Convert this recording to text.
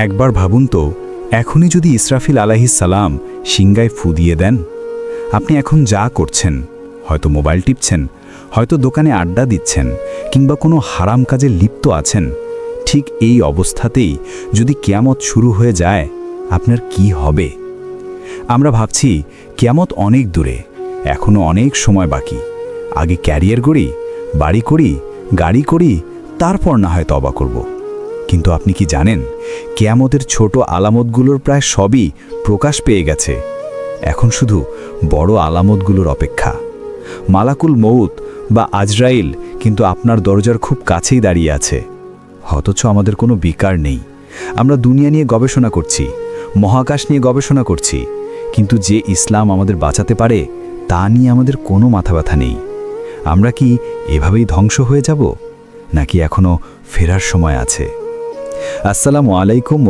একবার ভাবুন তো, এখনই যদি ইসরাফিল আলাইহিস সালাম সিংগায় ফু দিয়ে দেন, আপনি এখন যা করছেন, হয়তো মোবাইল টিপছেন, হয়তো দোকানে আড্ডা দিচ্ছেন, কিংবা কোনো হারাম কাজে লিপ্ত আছেন, ঠিক এই অবস্থাতেই যদি কিয়ামত শুরু হয়ে যায়, আপনার কি হবে? আমরা ভাবছি কিয়ামত অনেক দূরে, এখনো অনেক সময় বাকি, আগে ক্যারিয়ার করি, বাড়ি করি, গাড়ি করি, তারপর না হয় তওবা করব। কিন্তু আপনি কি জানেন, কিয়ামতের ছোট আলামতগুলোর প্রায় সবই প্রকাশ পেয়ে গেছে। এখন শুধু বড় আলামতগুলোর অপেক্ষা। মালাকুল মউত বা আজরাইল কিন্তু আপনার দরজার খুব কাছেই দাঁড়িয়ে আছে। অথচ আমাদের কোনো বিকার নেই। আমরা দুনিয়া নিয়ে গবেষণা করছি, মহাকাশ নিয়ে গবেষণা করছি, কিন্তু যে ইসলাম আমাদের বাঁচাতে পারে তা নিয়ে আমাদের কোনো মাথা ব্যথা নেই। আমরা কি এভাবেই ধ্বংস হয়ে যাব, নাকি এখনো ফেরার সময় আছে? আসসালামু আলাইকুম।